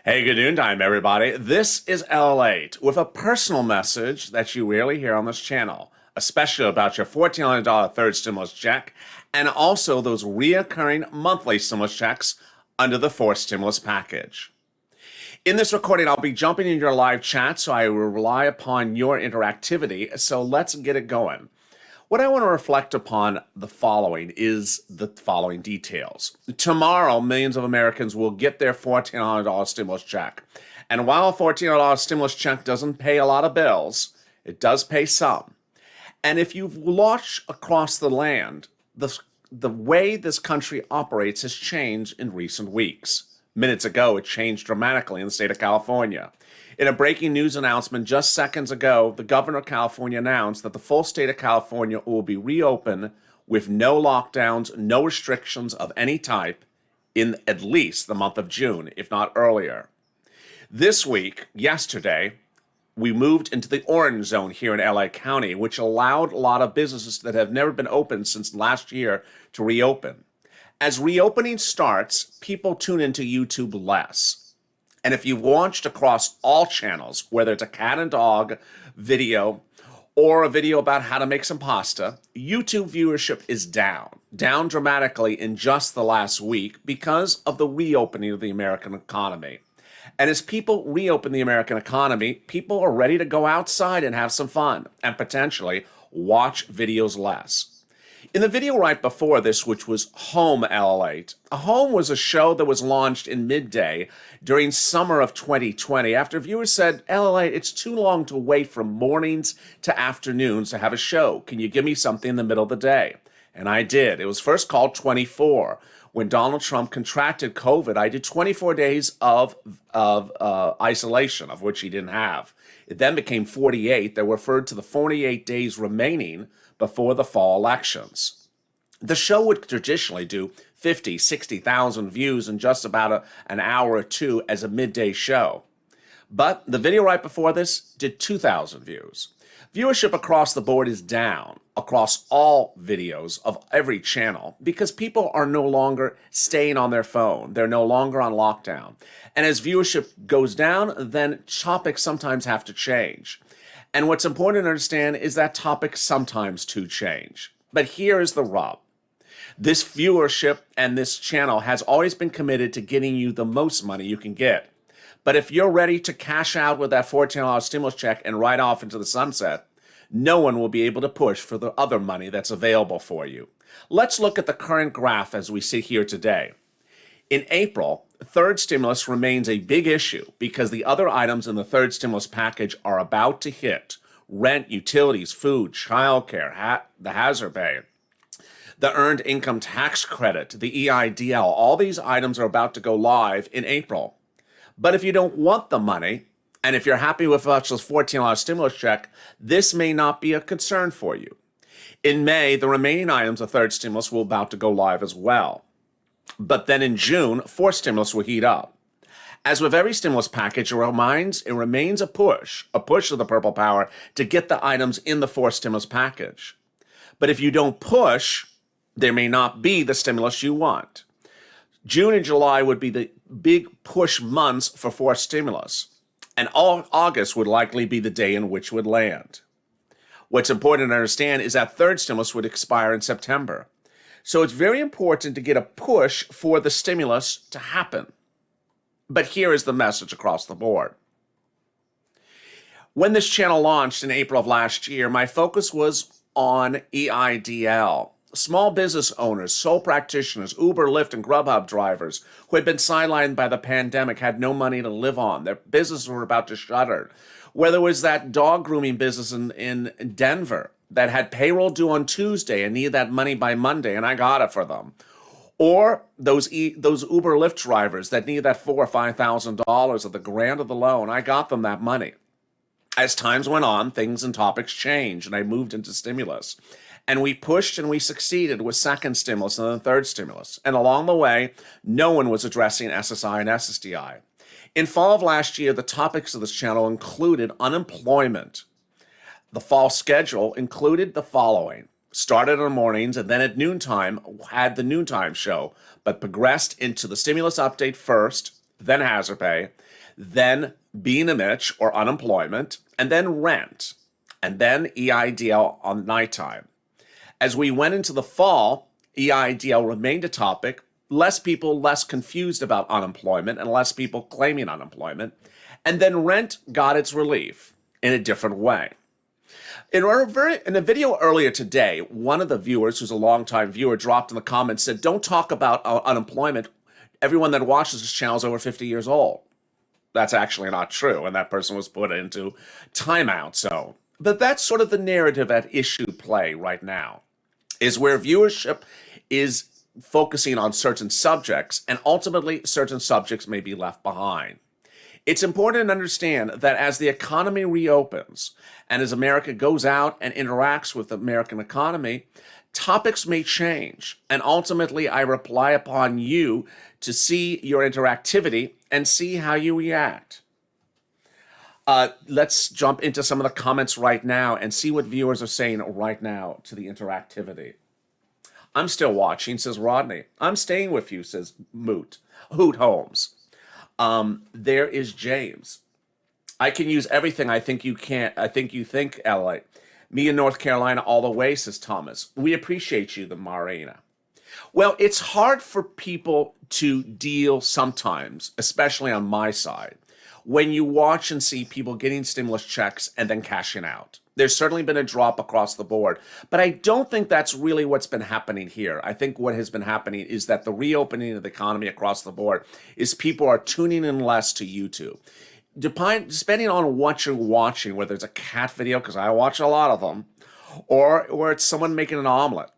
Hey, good noontime, everybody. This is LALATE with a personal message that you rarely hear on this channel, especially about your $1,400 third stimulus check and also those reoccurring monthly stimulus checks under the fourth stimulus package. In this recording, I'll be jumping into your live chat, so I will rely upon your interactivity. So let's get it going. What I want to reflect upon the following is the following details. Tomorrow, millions of Americans will get their $1,400 stimulus check. And while a $1,400 stimulus check doesn't pay a lot of bills, it does pay some. And if you've watched across the land, the way this country operates has changed in recent weeks. Minutes ago, it changed dramatically in the state of California. In a breaking news announcement just seconds ago, the governor of California announced that the full state of California will be reopened with no lockdowns, no restrictions of any type in at least the month of June, if not earlier. This week, yesterday, we moved into the orange zone here in LA County, which allowed a lot of businesses that have never been open since last year to reopen. As reopening starts, people tune into YouTube less. And if you've watched across all channels, whether it's a cat and dog video or a video about how to make some pasta, YouTube viewership is down dramatically in just the last week because of the reopening of the American economy. And as people reopen the American economy, people are ready to go outside and have some fun and potentially watch videos less. In the video right before this, which was Home LALATE, Home was a show that was launched in midday during summer of 2020 after viewers said, LALATE, it's too long to wait from mornings to afternoons to have a show. Can you give me something in the middle of the day? And I did. It was first called 24. When Donald Trump contracted COVID, I did 24 days of isolation, of which he didn't have. It then became 48 that referred to the 48 days remaining before the fall elections. The show would traditionally do 50, 60,000 views in just about an hour or two as a midday show. But the video right before this did 2,000 views. Viewership across the board is down across all videos of every channel because people are no longer staying on their phone. They're no longer on lockdown. And as viewership goes down, then topics sometimes have to change. And what's important to understand is that topics sometimes do change. But here is the rub. This viewership and this channel has always been committed to getting you the most money you can get. But if you're ready to cash out with that $1,400 stimulus check and ride off into the sunset, no one will be able to push for the other money that's available for you. Let's look at the current graph as we sit here today. In April, third stimulus remains a big issue because the other items in the third stimulus package are about to hit: rent, utilities, food, childcare, the hazard pay, the earned income tax credit, the EIDL. All these items are about to go live in April. But if you don't want the money, and if you're happy with this $1,400 stimulus check, this may not be a concern for you. In May, the remaining items of third stimulus will about to go live as well. But then in June, fourth stimulus will heat up. As with every stimulus package, it remains a push of the purple power to get the items in the fourth stimulus package. But if you don't push, there may not be the stimulus you want. June and July would be the big push months for fourth stimulus, and August would likely be the day in which would land. What's important to understand is that third stimulus would expire in September. So it's very important to get a push for the stimulus to happen. But here is the message across the board. When this channel launched in April of last year, my focus was on EIDL. Small business owners, sole practitioners, Uber, Lyft, and Grubhub drivers who had been sidelined by the pandemic had no money to live on. Their businesses were about to shutter. Whether it was that dog grooming business in Denver that had payroll due on Tuesday and needed that money by Monday, and I got it for them. Or those Uber Lyft drivers that needed that $4,000 or $5,000 of the grant of the loan, I got them that money. As times went on, things and topics changed, and I moved into stimulus. And we pushed and we succeeded with second stimulus and then third stimulus. And along the way, no one was addressing SSI and SSDI. In fall of last year, the topics of this channel included unemployment. The fall schedule included the following: started in the mornings and then at noontime had the noontime show, but progressed into the stimulus update first, then hazard pay, then being a Mitch or unemployment, and then rent, and then EIDL on nighttime. As we went into the fall, EIDL remained a topic, less people less confused about unemployment and less people claiming unemployment, and then rent got its relief in a different way. In a video earlier today, one of the viewers, who's a longtime viewer, dropped in the comments, said, don't talk about unemployment. Everyone that watches this channel is over 50 years old. That's actually not true, and that person was put into timeout zone. But that's sort of the narrative at issue play right now, is where viewership is focusing on certain subjects, and ultimately certain subjects may be left behind. It's important to understand that as the economy reopens and as America goes out and interacts with the American economy, topics may change. And ultimately, I rely upon you to see your interactivity and see how you react. Let's jump into some of the comments right now and see what viewers are saying right now to the interactivity. I'm still watching, says Rodney. I'm staying with you, says Hoot Holmes. There is James. I can use everything. I think you can't. I think you think, LA. Me in North Carolina all the way, says Thomas. We appreciate you, the Marina. Well, it's hard for people to deal sometimes, especially on my side, when you watch and see people getting stimulus checks and then cashing out. There's certainly been a drop across the board, but I don't think that's really what's been happening here. I think what has been happening is that the reopening of the economy across the board is people are tuning in less to YouTube. Depending on what you're watching, whether it's a cat video, because I watch a lot of them, or it's someone making an omelet,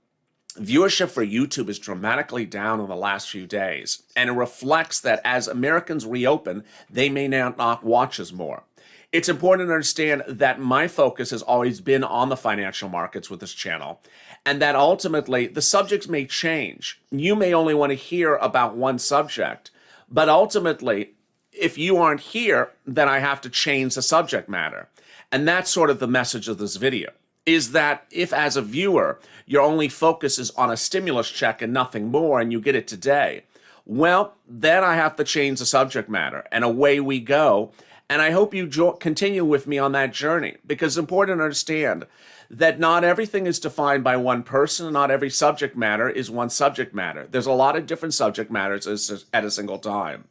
viewership for YouTube is dramatically down in the last few days, and it reflects that as Americans reopen, they may not watch as more. It's important to understand that my focus has always been on the financial markets with this channel, and that ultimately the subjects may change. You may only want to hear about one subject, but ultimately, if you aren't here, then I have to change the subject matter. And that's sort of the message of this video, is that if as a viewer, your only focus is on a stimulus check and nothing more, and you get it today, well, then I have to change the subject matter, and away we go. And I hope you continue with me on that journey, because it's important to understand that not everything is defined by one person, and not every subject matter is one subject matter. There's a lot of different subject matters at a single time.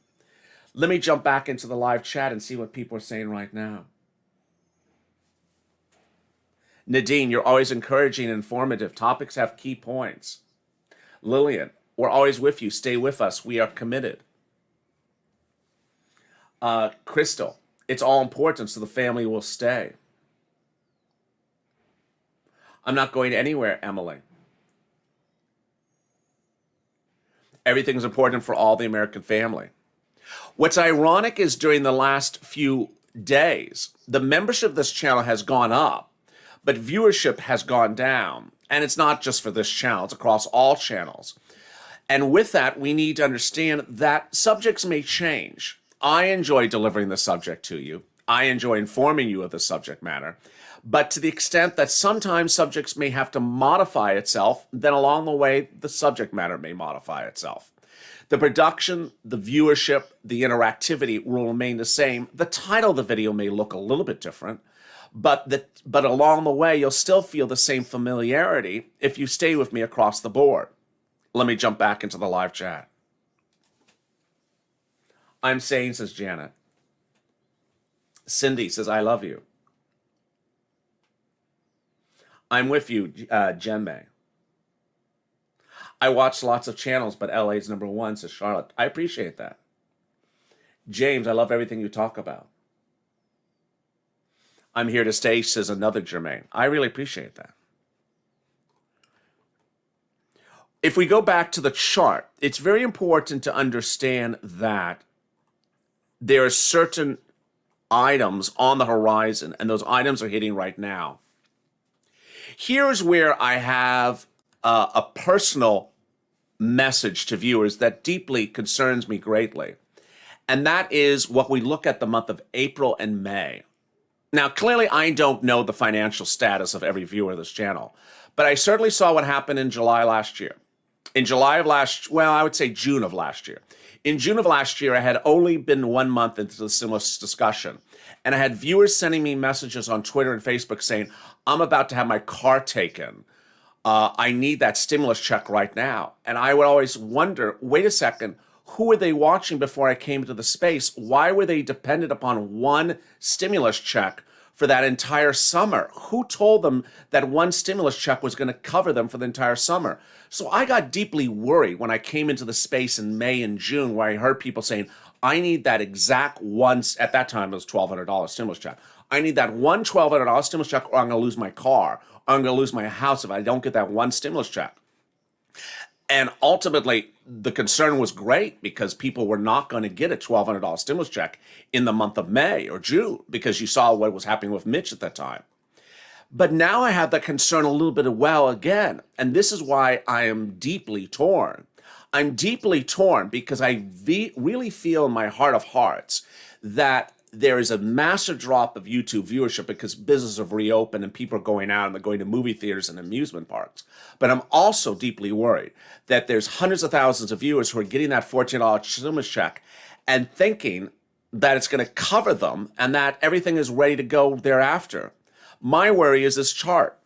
Let me jump back into the live chat and see what people are saying right now. Nadine, you're always encouraging and informative. Topics have key points. Lillian, we're always with you. Stay with us. We are committed. Crystal, it's all important, so the family will stay. I'm not going anywhere, Emily. Everything's important for all the American family. What's ironic is during the last few days, the membership of this channel has gone up, but viewership has gone down. And it's not just for this channel, it's across all channels. And with that, we need to understand that subjects may change. I enjoy delivering the subject to you. I enjoy informing you of the subject matter. But to the extent that sometimes subjects may have to modify itself, then along the way, the subject matter may modify itself. The production, the viewership, the interactivity will remain the same. The title of the video may look a little bit different, but along the way, you'll still feel the same familiarity if you stay with me across the board. Let me jump back into the live chat. I'm saying, says Janet. Cindy says, I love you. I'm with you, Jen May. I watch lots of channels, but LA's number one, says Charlotte. I appreciate that. James, I love everything you talk about. I'm here to stay, says another Jermaine. I really appreciate that. If we go back to the chart, it's very important to understand that there are certain items on the horizon, and those items are hitting right now. Here's where I have a personal message to viewers that deeply concerns me greatly, and that is what we look at the month of April and May. Now, clearly, I don't know the financial status of every viewer of this channel, but I certainly saw what happened in July last year. In July of I would say June of last year. In June of last year, I had only been 1 month into the stimulus discussion. And I had viewers sending me messages on Twitter and Facebook saying, I'm about to have my car taken. I need that stimulus check right now. And I would always wonder, wait a second, who were they watching before I came to the space? Why were they dependent upon one stimulus check for that entire summer? Who told them that one stimulus check was going to cover them for the entire summer? So I got deeply worried when I came into the space in May and June, where I heard people saying, I need that exact one, at that time it was $1,200 stimulus check. I need that one $1,200 stimulus check, or I'm going to lose my car, or I'm going to lose my house if I don't get that one stimulus check. And ultimately, the concern was great because people were not going to get a $1,200 stimulus check in the month of May or June, because you saw what was happening with Mitch at that time. But now I have that concern a little bit again. And this is why I am deeply torn. I'm deeply torn because I really feel in my heart of hearts that there is a massive drop of YouTube viewership because businesses have reopened and people are going out and they're going to movie theaters and amusement parks. But I'm also deeply worried that there's hundreds of thousands of viewers who are getting that $14 stimulus check and thinking that it's going to cover them and that everything is ready to go thereafter. My worry is this chart.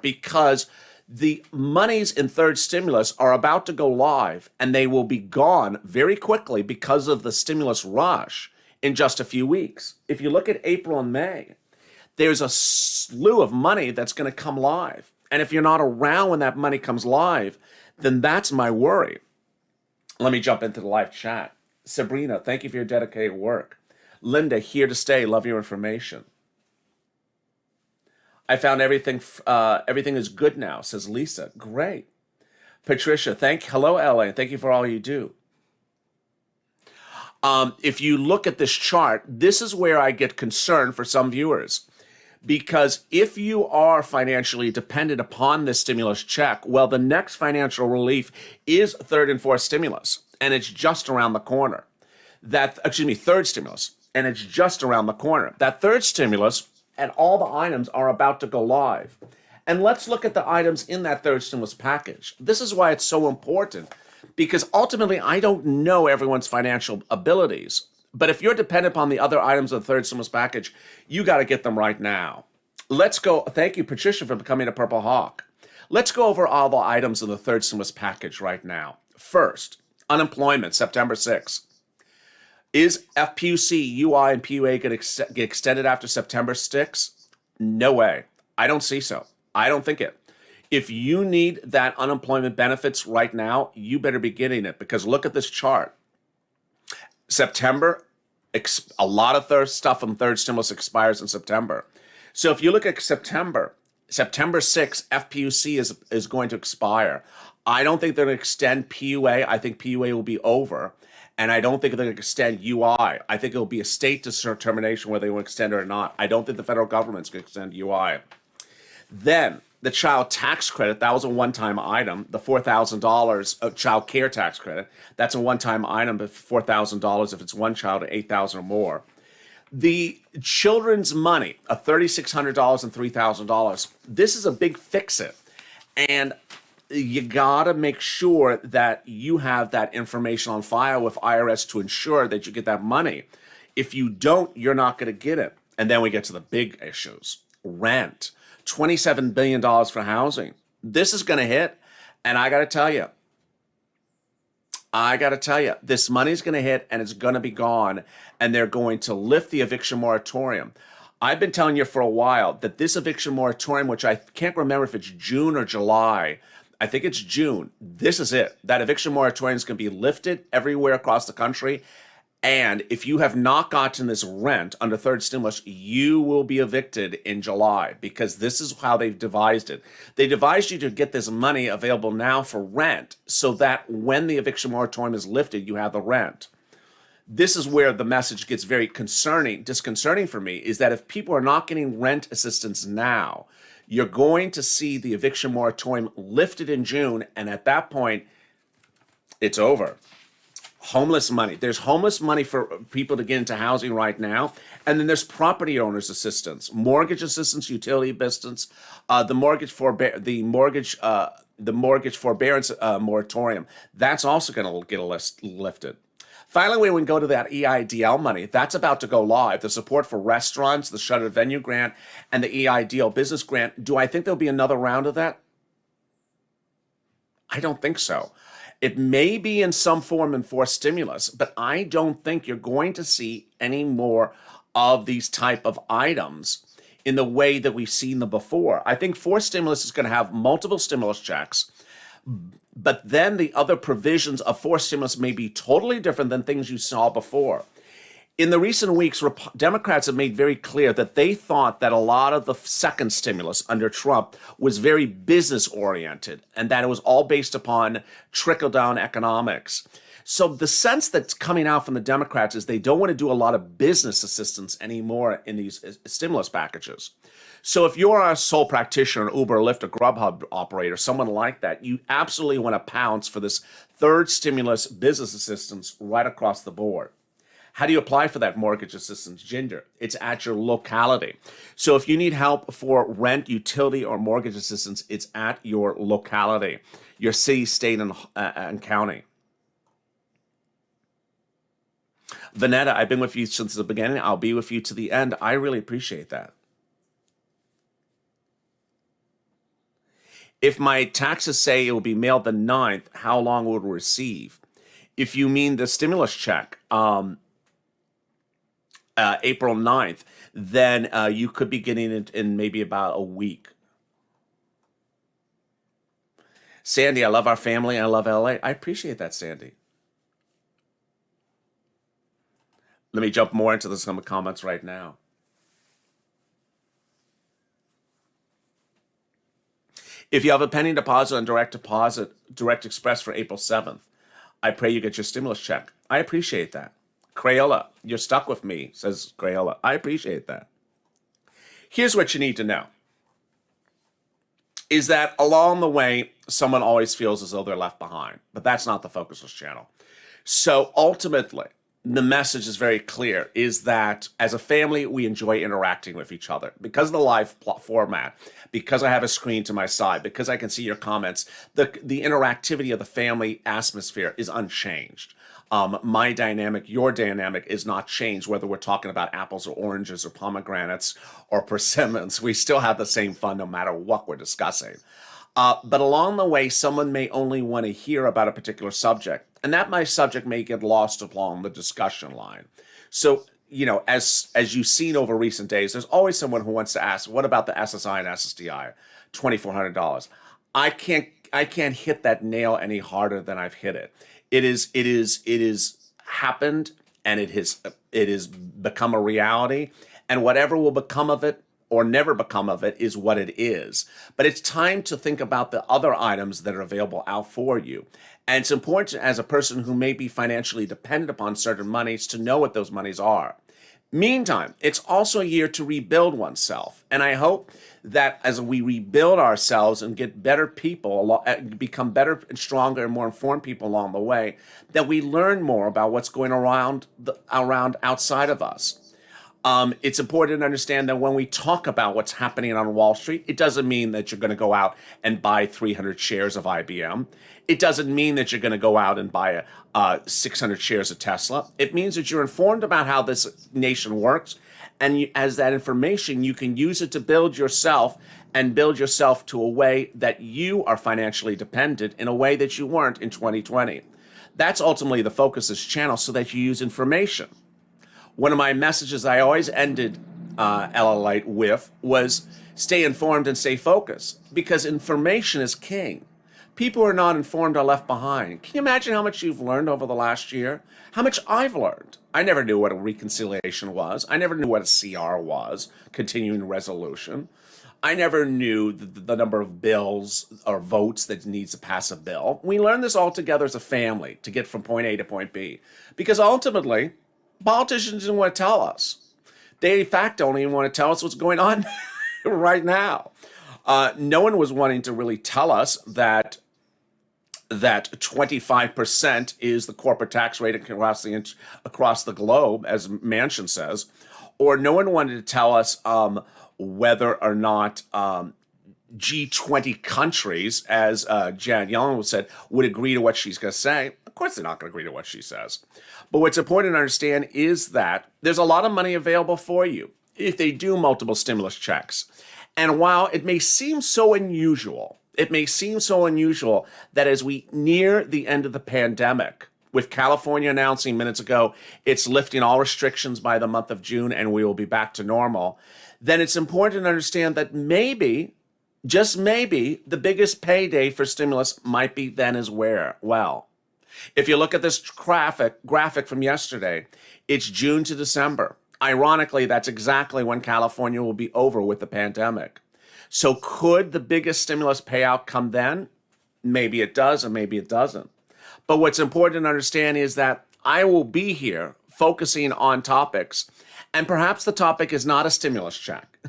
Because the monies in third stimulus are about to go live and they will be gone very quickly because of the stimulus rush in just a few weeks. If you look at April and May, there's a slew of money that's going to come live. And if you're not around when that money comes live, then that's my worry. Let me jump into the live chat. Sabrina, thank you for your dedicated work. Linda, here to stay. Love your information. I found everything is good now, says Lisa. Great. Patricia, hello, LA, thank you for all you do. If you look at this chart, this is where I get concerned for some viewers. Because if you are financially dependent upon this stimulus check, well, the next financial relief is third and fourth stimulus, and it's just around the corner. Third stimulus, and it's just around the corner. That third stimulus and all the items are about to go live. And let's look at the items in that third stimulus package. This is why it's so important, because ultimately I don't know everyone's financial abilities. But if you're dependent upon the other items of the third stimulus package, you got to get them right now. Let's go. Thank you, Patricia, for becoming a Purple Hawk. Let's go over all the items in the third stimulus package right now. First, unemployment, September 6th. Is FPUC, UI, and PUA going to get extended after September 6th? No way. I don't see so. I don't think it. If you need that unemployment benefits right now, you better be getting it, because look at this chart. September, a lot of stuff from third stimulus expires in September. So if you look at September 6th, FPUC is going to expire. I don't think they're going to extend PUA. I think PUA will be over. And I don't think they're going to extend UI. I think it'll be a state determination whether they will extend it or not. I don't think the federal government's going to extend UI. Then the child tax credit, that was a one-time item. The $4,000 of child care tax credit, that's a one-time item, but $4,000 if it's one child, $8,000 or more. The children's money, $3,600 and $3,000. This is a big fix-it. And you gotta make sure that you have that information on file with IRS to ensure that you get that money. If you don't, you're not gonna get it. And then we get to the big issues. Rent, $27 billion for housing. This is gonna hit, and I gotta tell you, this money's gonna hit and it's gonna be gone, and they're going to lift the eviction moratorium. I've been telling you for a while that this eviction moratorium, which I can't remember if it's June or July, I think it's June. This is it. That eviction moratorium is going to be lifted everywhere across the country. And if you have not gotten this rent under third stimulus, you will be evicted in July, because this is how they've devised it. They devised you to get this money available now for rent so that when the eviction moratorium is lifted, you have the rent. This is where the message gets very disconcerting for me, is that if people are not getting rent assistance now, you're going to see the eviction moratorium lifted in June, and at that point, it's over. Homeless money. There's homeless money for people to get into housing right now, and then there's property owners assistance, mortgage assistance, utility assistance, the mortgage the mortgage forbearance moratorium, that's also going to get lifted. Finally, when we go to that EIDL money, that's about to go live. The support for restaurants, the shuttered venue grant, and the EIDL business grant. Do I think there'll be another round of that? I don't think so. It may be in some form enforced stimulus, but I don't think you're going to see any more of these type of items in the way that we've seen them before. I think forced stimulus is going to have multiple stimulus checks, but then the other provisions of forced stimulus may be totally different than things you saw before. In the recent weeks, Democrats have made very clear that they thought that a lot of the second stimulus under Trump was very business oriented and that it was all based upon trickle down economics. So the sense that's coming out from the Democrats is they don't want to do a lot of business assistance anymore in these stimulus packages. So if you're a sole practitioner, an Uber, Lyft, or Grubhub operator, someone like that, you absolutely want to pounce for this third stimulus business assistance right across the board. How do you apply for that mortgage assistance, Ginger? It's at your locality. So if you need help for rent, utility, or mortgage assistance, it's at your locality, your city, state, and county. Vanetta, I've been with you since the beginning. I'll be with you to the end. I really appreciate that. If my taxes say it will be mailed the 9th, how long will it receive? If you mean the stimulus check, April 9th, then you could be getting it in maybe about a week. Sandy, I love our family. I love LA. I appreciate that, Sandy. Let me jump more into some comments right now. If you have a pending deposit on direct express for April 7th, I pray you get your stimulus check. I appreciate that. Crayola, you're stuck with me, says Crayola. I appreciate that. Here's what you need to know, is that along the way, someone always feels as though they're left behind, but that's not the focus of this channel. So ultimately, the message is very clear, is that as a family, we enjoy interacting with each other. Because of the live format, because I have a screen to my side, because I can see your comments, the interactivity of the family atmosphere is unchanged. My dynamic, your dynamic is not changed, whether we're talking about apples or oranges or pomegranates or persimmons. We still have the same fun no matter what we're discussing. But along the way, someone may only want to hear about a particular subject, and that my subject may get lost along the discussion line. So, you know, as you've seen over recent days, there's always someone who wants to ask, what about the SSI and SSDI, $2,400? I can't hit that nail any harder than I've hit it. It is happened, and it has become a reality, and whatever will become of it or never become of it is what it is. But it's time to think about the other items that are available out for you. And it's important as a person who may be financially dependent upon certain monies to know what those monies are. Meantime, it's also a year to rebuild oneself. And I hope that as we rebuild ourselves and get better people, become better and stronger and more informed people along the way, that we learn more about what's going around outside of us. It's important to understand that when we talk about what's happening on Wall Street, it doesn't mean that you're going to go out and buy 300 shares of IBM. It doesn't mean that you're going to go out and buy 600 shares of Tesla. It means that you're informed about how this nation works. And as that information, you can use it to build yourself and build yourself to a way that you are financially dependent in a way that you weren't in 2020. That's ultimately the focus of this channel, so that you use information. One of my messages I always ended LALATE with was stay informed and stay focused, because information is king. People who are not informed are left behind. Can you imagine how much you've learned over the last year? How much I've learned. I never knew what a reconciliation was. I never knew what a CR was, continuing resolution. I never knew the number of bills or votes that needs to pass a bill. We learned this all together as a family to get from point A to point B, because ultimately, politicians didn't want to tell us. They, in fact, don't even want to tell us what's going on right now. No one was wanting to really tell us that 25% is the corporate tax rate across the globe, as Manchin says, or no one wanted to tell us whether or not G20 countries, as Janet Yellen said, would agree to what she's going to say. Of course, they're not going to agree to what she says. But what's important to understand is that there's a lot of money available for you if they do multiple stimulus checks. And while it may seem so unusual, that as we near the end of the pandemic, with California announcing minutes ago it's lifting all restrictions by the month of June and we will be back to normal, then it's important to understand that maybe, just maybe, the biggest payday for stimulus might be then as well. If you look at this graphic from yesterday, it's June to December. Ironically, that's exactly when California will be over with the pandemic. So could the biggest stimulus payout come then? Maybe it does, or maybe it doesn't. But what's important to understand is that I will be here focusing on topics, and perhaps the topic is not a stimulus check.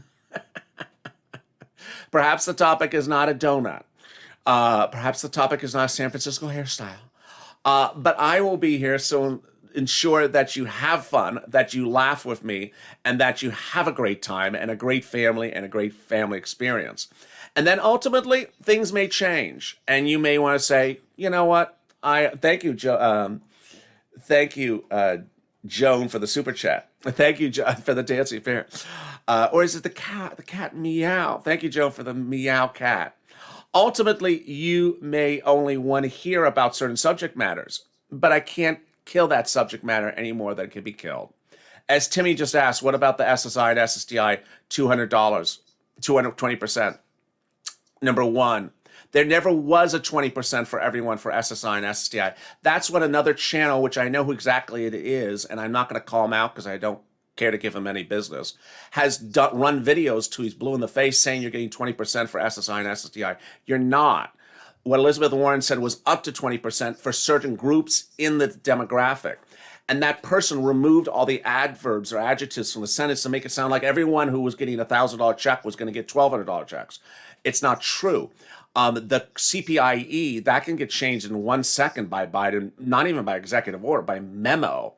Perhaps the topic is not a donut. Perhaps the topic is not a San Francisco hairstyle. But I will be here so ensure that you have fun, that you laugh with me, and that you have a great time and a great family experience. And then ultimately, things may change, and you may want to say, you know what? Thank you, Joan, for the super chat. Thank you, Joan, for the dancing fair. Or is it the cat? The cat meow. Thank you, Joan, for the meow cat. Ultimately, you may only want to hear about certain subject matters, but I can't kill that subject matter any more than it can be killed. As Timmy just asked, what about the SSI and SSDI $200, 220%? Number one, there never was a 20% for everyone for SSI and SSDI. That's what another channel, which I know who exactly it is, and I'm not going to call him out because I don't care to give him any business, has run videos to he's blue in the face saying you're getting 20% for SSI and SSDI. You're not. What Elizabeth Warren said was up to 20% for certain groups in the demographic. And that person removed all the adverbs or adjectives from the sentence to make it sound like everyone who was getting a $1,000 check was going to get $1,200 checks. It's not true. The CPIE, that can get changed in 1 second by Biden, not even by executive order, by memo.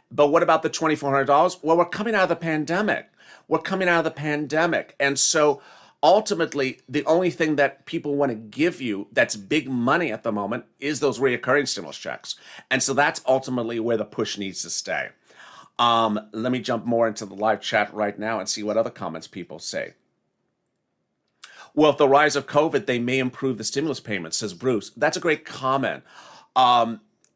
But what about the $2,400? Well, we're coming out of the pandemic. And so ultimately, the only thing that people want to give you that's big money at the moment is those reoccurring stimulus checks. And so that's ultimately where the push needs to stay. Let me jump more into the live chat right now and see what other comments people say. Well, with the rise of COVID, they may improve the stimulus payments, says Bruce. That's a great comment.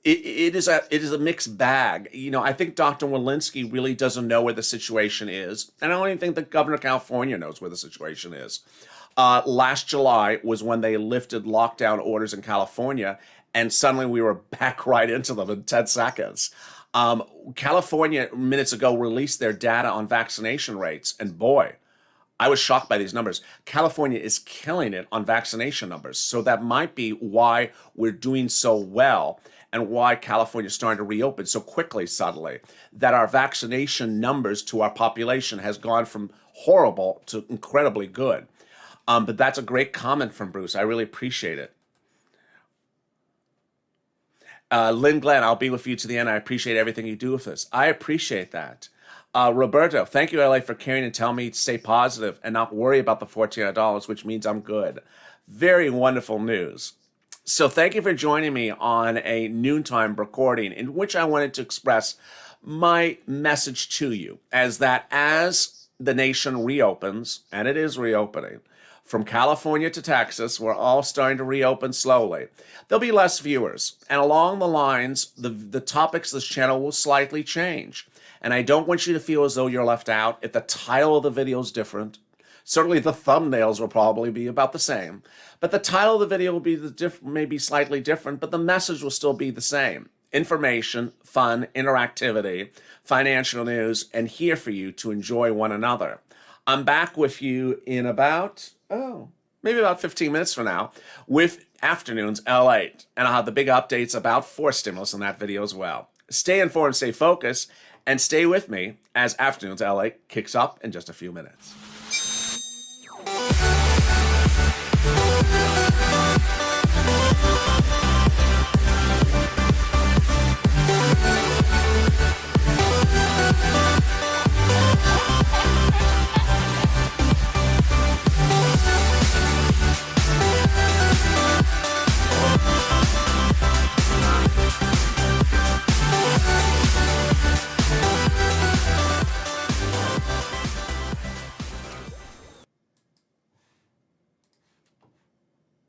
It is a mixed bag. You know, I think Dr. Walensky really doesn't know where the situation is. And I don't even think the governor of California knows where the situation is. Last July was when they lifted lockdown orders in California, and suddenly we were back right into them in 10 seconds. California, minutes ago, released their data on vaccination rates, and boy, I was shocked by these numbers. California is killing it on vaccination numbers. So that might be why we're doing so well and why California is starting to reopen so quickly suddenly, that our vaccination numbers to our population has gone from horrible to incredibly good. But that's a great comment from Bruce. I really appreciate it. Lynn Glenn, I'll be with you to the end. I appreciate everything you do with us. I appreciate that. Roberto, thank you, LA, for caring and telling me to stay positive and not worry about the $1,400, which means I'm good. Very wonderful news. So thank you for joining me on a noontime recording in which I wanted to express my message to you as the nation reopens, and it is reopening, from California to Texas, we're all starting to reopen slowly. There'll be less viewers, and along the lines, the topics of this channel will slightly change. And I don't want you to feel as though you're left out. If the title of the video is different, certainly the thumbnails will probably be about the same. But the title of the video will be maybe slightly different, but the message will still be the same. Information, fun, interactivity, financial news, and here for you to enjoy one another. I'm back with you in maybe about 15 minutes from now with Afternoons LALATE. And I'll have the big updates about forced stimulus in that video as well. Stay informed, stay focused, and stay with me as Afternoons LALATE kicks up in just a few minutes.